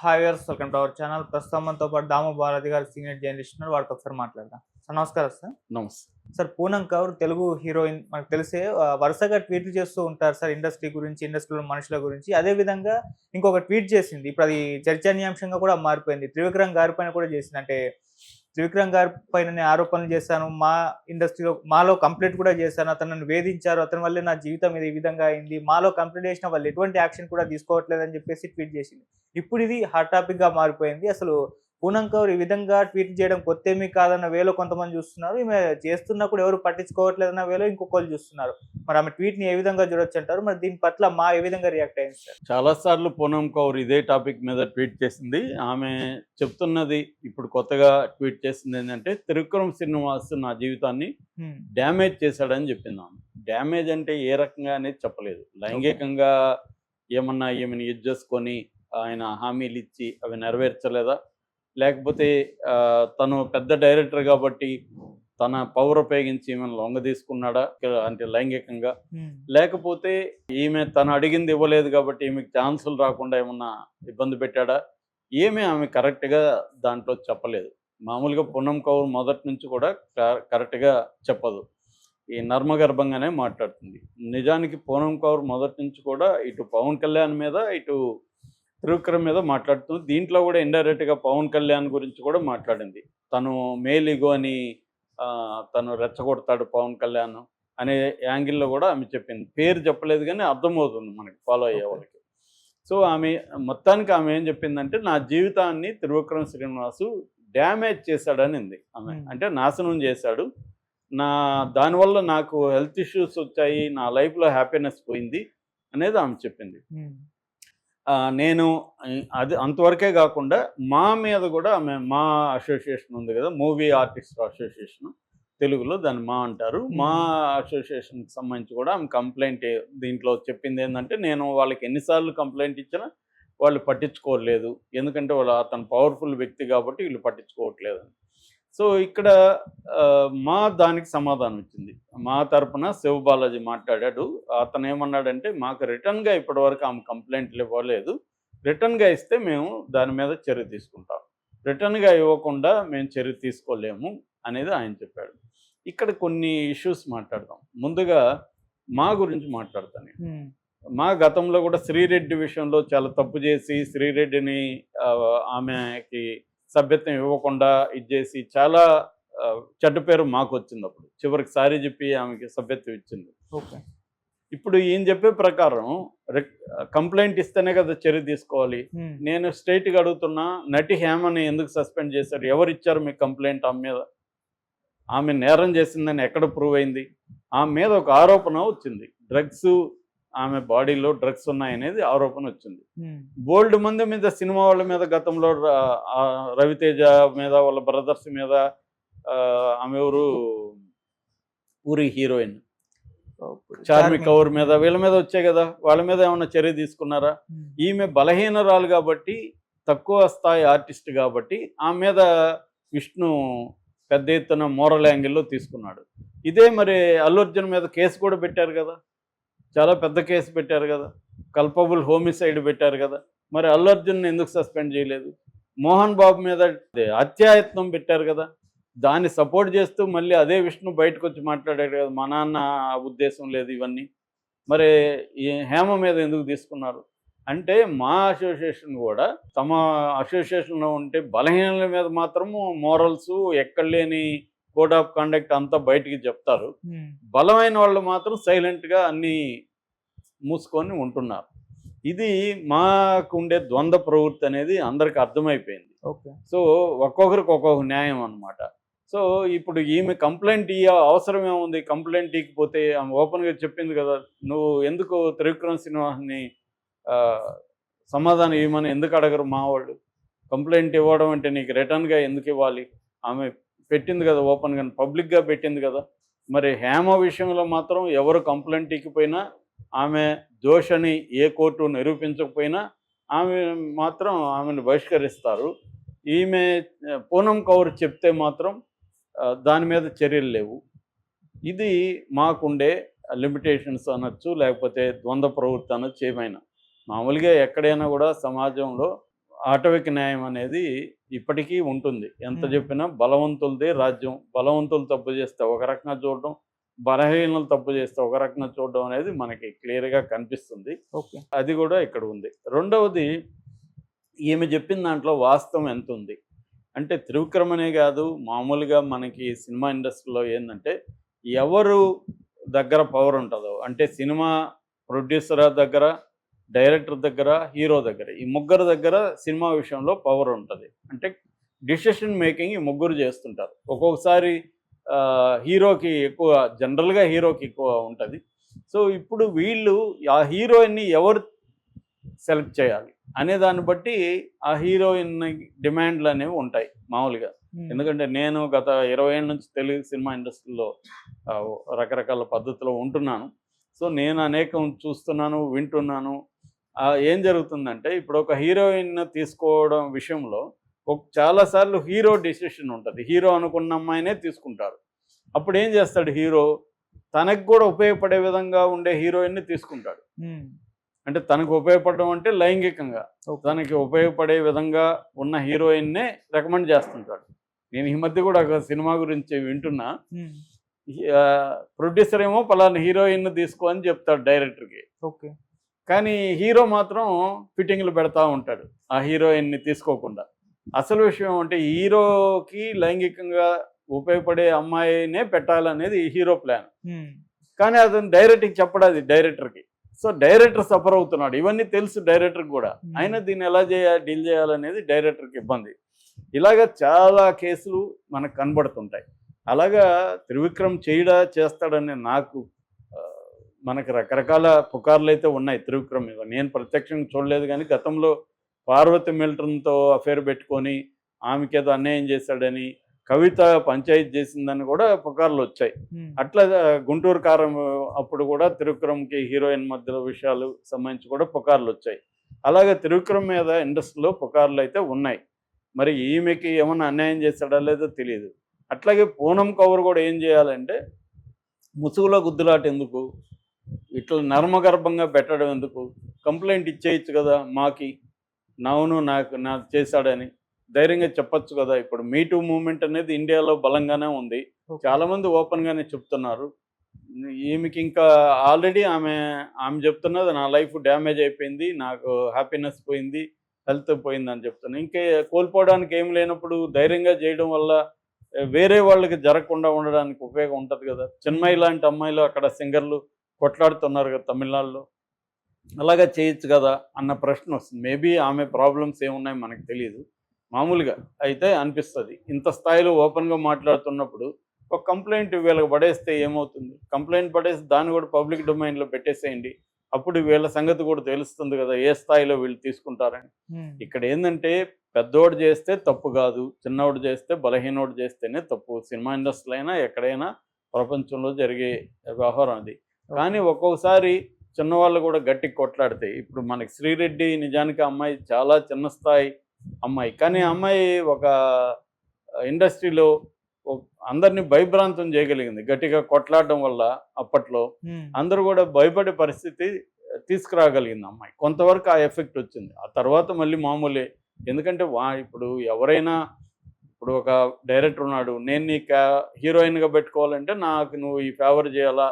Hi viewers, welcome to our channel. ప్రస్తుతం మనతో పాటు దాము భారతి గారు సీనియర్ జర్నలిస్ట్ ఉన్నారు. వారితో ఒకసారి మాట్లాడదాం. సార్ నమస్కారం సార్. నమస్తే. సార్ పూనం కౌర్ తెలుగు హీరోయిన్ మనకు తెలిసే వరుసగా ట్వీట్లు చేస్తూ ఉంటారు సార్ ఇండస్ట్రీ గురించి, ఇండస్ట్రీలో మనుషుల గురించి. అదే విధంగా ఇంకొక ట్వీట్ చేసింది. ఇప్పుడు అది చర్చనీయాంశంగా కూడా మారిపోయింది. త్రివిక్రమ్ గారి పైన కూడా చేసింది. అంటే త్రివిక్రమ్ గారి పైన నేను ఆరోపణలు చేశాను, మా ఇండస్ట్రీలో మాలో కంప్లైంట్ కూడా చేశాను, అతను నన్ను వేధించారు, అతని వల్లే నా జీవితం ఇది ఈ విధంగా అయింది, మాలో కంప్లైంట్ చేసిన వాళ్ళు ఎటువంటి యాక్షన్ కూడా తీసుకోవట్లేదని చెప్పేసి ట్వీట్ చేసింది. ఇప్పుడు ఇది హాట్ టాపిక్ గా మారిపోయింది. అసలు పూనం కౌర్ ఈ విధంగా ట్వీట్ చేయడం కొత్తేమీ కాదన్న వేలో కొంతమంది చూస్తున్నారు. ఈమె చేస్తున్నా కూడా ఎవరు పట్టించుకోవట్లేదన్న వేలో ఇంకొకరు చూస్తున్నారు. మరి ఆమె ట్వీట్ ని ఏ విధంగా చూడొచ్చు అంటారు? మరి దీని పట్ల మా ఏ విధంగా రియాక్ట్ అయింది సార్? చాలా సార్లు పూనం కౌర్ ఇదే టాపిక్ మీద ట్వీట్ చేసింది. ఆమె చెప్తున్నది ఇప్పుడు కొత్తగా ట్వీట్ చేసింది ఏంటంటే, త్రివిక్రమ్ శ్రీనివాస్ నా జీవితాన్ని డ్యామేజ్ చేశాడని చెప్పింది. ఆమె డ్యామేజ్ అంటే ఏ రకంగా అనేది చెప్పలేదు. లైంగికంగా ఏమన్నా ఈమెను యూజ్ చేసుకొని ఆయన హామీలు ఇచ్చి అవి నెరవేర్చలేదా, లేకపోతే తను పెద్ద డైరెక్టర్ కాబట్టి తన పవర్ ఉపయోగించి ఈమెను లొంగ తీసుకున్నాడా అంటే లైంగికంగా, లేకపోతే ఈమె తను అడిగింది ఇవ్వలేదు కాబట్టి ఈమెకు ఛాన్సులు రాకుండా ఏమన్నా ఇబ్బంది పెట్టాడా, ఆమె కరెక్ట్గా దాంట్లో చెప్పలేదు. మామూలుగా పూనం కౌర్ మొదటి నుంచి కూడా కరెక్ట్గా చెప్పదు, ఈ నర్మగర్భంగానే మాట్లాడుతుంది. నిజానికి పూనం కౌర్ మొదటి నుంచి కూడా ఇటు పవన్ కళ్యాణ్ మీద ఇటు త్రివిక్రమ్ మీద మాట్లాడుతుంది. దీంట్లో కూడా ఇండైరెక్ట్గా పవన్ కళ్యాణ్ గురించి కూడా మాట్లాడింది. తను మేలిగో అని తను రెచ్చగొడతాడు పవన్ కళ్యాణ్ అనే యాంగిల్లో కూడా ఆమె చెప్పింది. పేరు చెప్పలేదు కానీ అర్థమవుతుంది మనకి ఫాలో అయ్యే వాళ్ళకి. సో మొత్తానికి ఆమె ఏం చెప్పిందంటే, నా జీవితాన్ని త్రివిక్రమ్ శ్రీనివాసు డ్యామేజ్ చేశాడనింది ఆమె. అంటే నాశనం చేశాడు, దానివల్ల నాకు హెల్త్ ఇష్యూస్ వచ్చాయి, నా లైఫ్లో హ్యాపీనెస్ పోయింది అనేది ఆమె చెప్పింది. నేను అది అంతవరకే కాకుండా మా మీద కూడా మా అసోసియేషన్ ఉంది కదా, మూవీ ఆర్టిస్ట్ అసోసియేషన్, తెలుగులో దాన్ని మా అంటారు. మా అసోసియేషన్కి సంబంధించి కూడా ఆమె కంప్లైంట్ దీంట్లో చెప్పింది ఏంటంటే, నేను వాళ్ళకి ఎన్నిసార్లు కంప్లైంట్ ఇచ్చినా వాళ్ళు పట్టించుకోలేదు, ఎందుకంటే అతను పవర్ఫుల్ వ్యక్తి కాబట్టి వీళ్ళు పట్టించుకోవట్లేదు. సో ఇక్కడ మా దానికి సమాధానం ఇచ్చింది. మా తరపున శివబాలాజీ మాట్లాడాడు. అతను ఏమన్నాడంటే, మాకు రిటర్న్గా ఇప్పటివరకు ఆమె కంప్లైంట్లు ఇవ్వలేదు, రిటర్న్గా ఇస్తే మేము దాని మీద చర్య తీసుకుంటాం, రిటర్న్గా ఇవ్వకుండా మేము చర్య తీసుకోలేము అనేది ఆయన చెప్పాడు. ఇక్కడ కొన్ని ఇష్యూస్ మాట్లాడదాం. ముందుగా మా గురించి మాట్లాడతాను. మా గతంలో కూడా శ్రీరెడ్డి విషయంలో చాలా తప్పు చేసి శ్రీరెడ్డిని ఆమెకి సభ్యత్వం ఇవ్వకుండా ఇచ్చేసి చాలా చెడ్డ పేరు మాకు వచ్చింది. అప్పుడు చివరికి సారీ చెప్పి ఆమెకి సభ్యత్వం ఇచ్చింది. ఇప్పుడు ఈయన చెప్పే ప్రకారం కంప్లైంట్ ఇస్తేనే కదా చర్య తీసుకోవాలి. నేను స్ట్రైట్గా అడుగుతున్నా, నటి హేమని ఎందుకు సస్పెండ్ చేశారు? ఎవరు ఇచ్చారు మీకు కంప్లైంట్ ఆమె మీద? ఆమె నేరం చేసిందని ఎక్కడ ప్రూవ్ అయింది? ఆమె మీద ఒక ఆరోపణ వచ్చింది, డ్రగ్స్, ఆమె బాడీలో డ్రగ్స్ ఉన్నాయనేది ఆరోపణ వచ్చింది. బోల్డ్ మంది మీద, సినిమా వాళ్ళ మీద, గతంలో రవితేజ మీద, వాళ్ళ బ్రదర్స్ మీద, ఆమె ఎవరు పూరి హీరోయిన్ చార్మి కౌర్ మీద, వీళ్ళ మీద వచ్చాయి కదా, వాళ్ళ మీద ఏమన్నా చర్య తీసుకున్నారా? ఈమె బలహీనరాలు కాబట్టి, తక్కువ స్థాయి ఆర్టిస్ట్ కాబట్టి ఆమె మీద విష్ణు పెద్ద ఎత్తున మోరల్ యాంగిల్లో తీసుకున్నాడు. ఇదే మరి అల్లు అర్జున్ మీద కేసు కూడా పెట్టారు కదా, చాలా పెద్ద కేసు పెట్టారు కదా, కల్పబుల్ హోమిసైడ్ పెట్టారు కదా. మరి అల్లు అర్జున్ ఎందుకు సస్పెండ్ చేయలేదు? మోహన్ బాబు మీద హత్యాయత్నం పెట్టారు కదా, దాన్ని సపోర్ట్ చేస్తూ మళ్ళీ అదే విష్ణు బయటకు వచ్చి మాట్లాడాడు కదా, మా నాన్న ఉద్దేశం లేదు ఇవన్నీ. మరి ఈ హేమ మీద ఎందుకు తీసుకున్నారు? అంటే మా అసోసియేషన్ కూడా తమ అసోసియేషన్లో ఉంటే బలహీనల మీద మాత్రము మోరల్స్, ఎక్కడ లేని కోడ్ ఆఫ్ కండక్ట్ అంతా బయటికి చెప్తారు, బలమైన వాళ్ళు మాత్రం సైలెంట్గా అన్నీ మూసుకొని ఉంటున్నారు. ఇది మాకుండే ద్వంద్వ ప్రవృత్తి అనేది అందరికి అర్థమైపోయింది. సో ఒక్కొక్కరికి ఒక్కొక్క న్యాయం అనమాట. సో ఇప్పుడు ఈమె కంప్లైంట్ అవసరం ఏముంది? కంప్లైంట్ ఇకపోతే ఆమె ఓపెన్గా చెప్పింది కదా, నువ్వు ఎందుకు త్రివిక్రమ్ శ్రీనివాస్ని సమాధానం ఇవ్వమని ఎందుకు అడగరు మా వాళ్ళు? కంప్లైంట్ ఇవ్వడం అంటే నీకు రిటర్న్గా ఎందుకు ఇవ్వాలి? ఆమె పెట్టింది కదా, ఓపెన్గా పబ్లిక్గా పెట్టింది కదా. మరి హేమ విషయంలో మాత్రం ఎవరు కంప్లైంట్ ఇకపోయినా, ఆమె దోషని ఏ కోర్టు నిరూపించకపోయినా ఆమె మాత్రం ఆమెను బహిష్కరిస్తారు. ఈమె పూనం కౌర్ చెప్తే మాత్రం దాని మీద చర్యలు లేవు. ఇది మాకుండే లిమిటేషన్స్ అనొచ్చు, లేకపోతే ద్వంద్వ ప్రవృత్తి అనొచ్చు. ఏమైనా మామూలుగా ఎక్కడైనా కూడా సమాజంలో ఆటవిక న్యాయం అనేది ఇప్పటికీ ఉంటుంది. ఎంత హ్మ్. చెప్పినా బలవంతులదే రాజ్యం. బలవంతులు తప్పు చేస్తే ఒక రకంగా చూడడం, బలహీనులు తప్పు చేస్తే ఒక రకంగా చూడడం అనేది మనకి క్లియర్‌గా కనిపిస్తుంది. ఓకే. అది కూడా ఇక్కడ ఉంది. రెండవది ఈమె చెప్పిన దాంట్లో వాస్తవం ఎంతుంది? అంటే త్రివిక్రమ్ అనే కాదు, మామూలుగా మనకి సినిమా ఇండస్ట్రీలో ఏందంటే, ఎవరు దగ్గర పవర్ ఉంటదో, అంటే సినిమా ప్రొడ్యూసర్ దగ్గర, డైరెక్టర్ దగ్గర, హీరో దగ్గర, ఈ ముగ్గురు దగ్గర సినిమా విషయంలో పవర్ ఉంటది. అంటే డిసిషన్ మేకింగ్ ఈ ముగ్గురు చేస్తుంటారు. ఒక్కొక్కసారి హీరోకి ఎక్కువ, జనరల్‌గా హీరోకి ఎక్కువ ఉంటది. సో, ఇప్పుడు వీళ్ళు ఆ హీరోయిన్‌ని ఎవరు సెలెక్ట్ చేయాలి అనే దాన్ని బట్టి ఆ హీరోయిన్ డిమాండ్లు అనేవి ఉంటాయి మామూలుగా. హ్మ్. ఎందుకంటే నేను గత 20 ఏళ్ళ నుంచి తెలుగు సినిమా ఇండస్ట్రీలో రకరకాల పద్ధతిలో ఉంటున్నాను. సో, నేను అనేకం చూస్తున్నాను, వింటున్నాను. ఏం జరుగుతుందంటే ఇప్పుడు ఒక హీరోయిన్ తీసుకోవడం విషయంలో చాలా సార్లు హీరో డెసిషన్ ఉంటది. హీరో అనుకున్న అమ్మాయినే తీసుకుంటారు. అప్పుడు ఏం చేస్తాడు హీరో, తనకు కూడా ఉపయోగపడే విధంగా ఉండే హీరోయిన్‌ని తీసుకుంటాడు. హ్మ్. అంటే తనకు ఉపయోగపడడం అంటే లైంగికంగా. ఓకే. తనకి ఉపయోగపడే విధంగా ఉన్న హీరోయిన్‌నే రికమెండ్ చేస్తుంటాడు. నేను ఈ మధ్య కూడా ఒక సినిమా గురించి వింటున్నా. హ్మ్. ప్రొడ్యూసర్ ఏమో పలానా హీరోయిన్‌ని తీసుకో అని చెప్తాడు డైరెక్టర్‌కి. ఓకే. కానీ హీరో మాత్రం ఫిట్టింగ్‌లు పెడతా ఉంటాడు ఆ హీరోయిన్‌ని తీసుకోకుండా. అసలు విషయం అంటే హీరోకి లైంగికంగా ఉపయోగపడే అమ్మాయినే పెట్టాలనేది హీరో ప్లాన్. హ్మ్. కానీ అతను డైరెక్ట్‌కి చెప్పడు అది డైరెక్టర్‌కి. సో, డైరెక్టర్ సఫర్ అవుతున్నాడు. ఇవన్నీ తెలుసు డైరెక్టర్‌కి గూడా. అయినా దీన్ని ఎలా డీల్ చేయాలనేది డైరెక్టర్‌కి ఇబ్బంది. ఇలాగ చాలా కేసులు మనకు కనబడుతుంటాయి. అలాగా త్రివిక్రమ్ చేస్తాడని నాకు మనకు రకరకాల పుకార్లయితే ఉన్నాయి త్రివిక్రమ్ మీద. నేను ప్రత్యక్షంగా చూడలేదు గానీ గతంలో పార్వతి మిల్టన్‌తో అఫైర్ పెట్టుకొని ఆమెకేదో అన్యాయం చేశాడని, కవిత పంచాయతీ చేసిందని కూడా పుకార్లొచ్చాయి. హ్మ్. అట్లా గుంటూరు కారం అప్పుడు కూడా త్రివిక్రమ్‌కి హీరోయిన్ మధ్యలో విషయాలు సంబంధించి కూడా పుకార్లొచ్చాయి. అలాగే త్రివిక్రమ్ మీద ఇండస్ట్రీలో పుకార్లయితే ఉన్నాయి. మరి ఈమెకి ఏమన్నా అన్యాయం చేశాడా లేదో తెలీదు. అట్లాగే పూనమ్ కౌర్ కూడా ఏం చేయాలంటే, ముసుగులో గుద్దులాట ఎందుకు? ఇట్లా నర్మగర్భంగా పెట్టడం ఎందుకు? కంప్లెయింట్ ఇచ్చేయొచ్చు కదా మాకి. అవును నాకు చేశాడని. ధైర్యంగా చెప్పొచ్చు కదా! ఇప్పుడు మీ టూ మూవ్‌మెంట్ అనేది ఇండియాలో బలంగానే ఉంది. ఓకే. చాలామంది ఓపెన్‌గానే చెప్తున్నారు. ఈమెకి ఇంకా ఆల్రెడీ ఆమె చెప్తున్నది నా లైఫ్ డ్యామేజ్ అయిపోయింది. నాకు హ్యాపీనెస్ పోయింది. హెల్త్ పోయిందని చెప్తున్నా. కోల్పోవడానికి ఏమి లేనప్పుడు ధైర్యంగా చేయడం వల్ల వేరే వాళ్ళకి జరగకుండా ఉండడానికి ఉపయోగం ఉంటది కదా! చిన్మయి లాంటి అమ్మాయిలు అక్కడ సింగర్‌లు కొట్లాడుతున్నారు కదా తమిళనాడులో. అలాగా చేయొచ్చు కదా అన్న ప్రశ్న వస్తుంది. మేబీ ఆమె ప్రాబ్లమ్స్ ఏమున్నాయో మనకు తెలీదు. మామూలుగా అయితే అనిపిస్తది. ఇంత స్థాయిలో ఓపెన్‌గా మాట్లాడుతున్నప్పుడు ఒక కంప్లెయింట్ వీళ్ళకి పడేస్తే ఏమవుతుంది? కంప్లెయింట్ పడేసి దాన్ని కూడా పబ్లిక్ డొమైన్‌లో పెట్టేసేయండి. అప్పుడు వీళ్ళ సంగతి కూడా తెలుస్తుంది కదా! ఏ స్థాయిలో వీళ్ళు తీసుకుంటారని. హ్మ్. ఇక్కడ ఏందంటే పెద్దోడు చేస్తే తప్పు కాదు. చిన్నోడు చేస్తే, బలహీనోడు చేస్తేనే తప్పు. సినిమా ఇండస్ట్రీలో అయినా, ఎక్కడైనా ప్రపంచంలో జరిగే వ్యవహారం అది. కానీ ఒక్కొక్కసారి చిన్నవాళ్ళు కూడా గట్టిగా కొట్లాడితే, ఇప్పుడు మనకి శ్రీరెడ్డి నిజానికి ఆ అమ్మాయి చాలా చిన్న స్థాయి అమ్మాయి. కానీ ఆ అమ్మాయి ఒక ఇండస్ట్రీలో అందరిని భయభ్రాంతం చేయగలిగింది. గట్టిగా కొట్లాడడం వల్ల అప్పట్లో హ్మ్. అందరూ కూడా భయపడే పరిస్థితి తీసుకురాగలిగింది అమ్మాయి. కొంతవరకు ఆ ఎఫెక్ట్ వచ్చింది. ఆ తర్వాత మళ్ళీ మామూలే. ఎందుకంటే ఇప్పుడు ఎవరైనా ఇప్పుడు ఒక డైరెక్టర్ ఉన్నాడు. నేను నీకు హీరోయిన్‌గా పెట్టుకోవాలంటే నాకు నువ్వు ఈ ఫేవర్ చేయాలా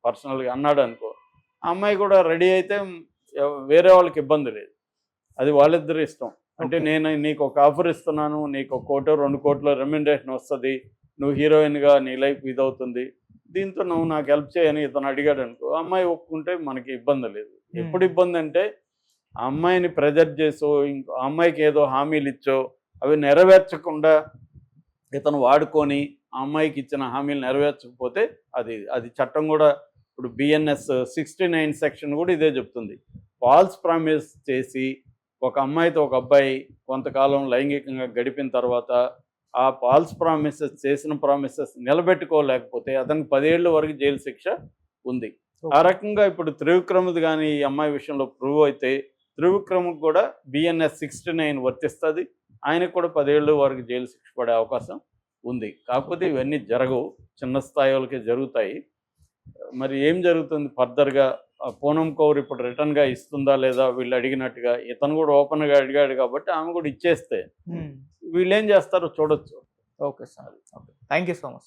పర్సనల్‌గా అన్నాడనుకో. ఆ అమ్మాయి కూడా రెడీ అయితే వేరే వాళ్ళకి ఇబ్బంది లేదు. అది వాళ్ళిద్దరి ఇష్టం. అంటే ఓకే. నేను నీకు ఒక ఆఫర్ ఇస్తున్నాను. నీకు 1,00,00,000, 2,00,00,000 రెమ్యునరేషన్ వస్తది. నువ్వు హీరోయిన్‌గా నీ లైఫ్ ఇదవుతుంది. దీంతో నువ్వు నాకు హెల్ప్ చేయని ఇతను అడిగాడనుకో, ఆ అమ్మాయి ఒప్పుకుంటే మనకి ఇబ్బంది లేదు. ఎప్పుడు ఇబ్బందంటే ఆ అమ్మాయిని ప్రెజర్ చేసో, ఆ అమ్మాయికి ఏదో హామీలిచ్చో, అవి నెరవేర్చకుండా ఇతను వాడుకొని ఆ అమ్మాయికి ఇచ్చిన హామీలు నెరవేర్చకపోతే అది చట్టం కూడా ఇప్పుడు బిఎన్ఎస్ 69 సెక్షన్ కూడా ఇదే చెప్తుంది. ఫాల్స్ ప్రామిస్ చేసి ఒక అమ్మాయితో ఒక అబ్బాయి కొంతకాలం లైంగికంగా గడిపిన తర్వాత ఆ ఫాల్స్ ప్రామిసెస్ చేసిన ప్రామిసెస్ నిలబెట్టుకోలేకపోతే అతనికి 10 ఏళ్ల వరకు జైలు శిక్ష ఉంది. ఆ రకంగా ఇప్పుడు త్రివిక్రమ్‌ది గాని ఈ అమ్మాయి విషయంలో ప్రూవ్ అయితే త్రివిక్రమ్‌కి కూడా బిఎన్ఎస్ 69 వర్తిస్తది. ఆయనకు కూడా 10 ఏళ్ల వరకు జైలు శిక్ష పడే అవకాశం ఉంది. కాకపోతే ఇవన్నీ జరగవు. చిన్న స్థాయి వాళ్ళకే జరుగుతాయి. మరి ఏం జరుగుతుంది ఫర్దర్గా? పూనం కౌర్ ఇప్పుడు రిటర్న్గా ఇస్తుందా లేదా వీళ్ళు అడిగినట్టుగా? ఇతను కూడా ఓపెన్గా అడిగాడు కాబట్టి ఆమె కూడా ఇచ్చేస్తే వీళ్ళు ఏం చేస్తారో చూడొచ్చు. Okay sir. Okay, thank you so much.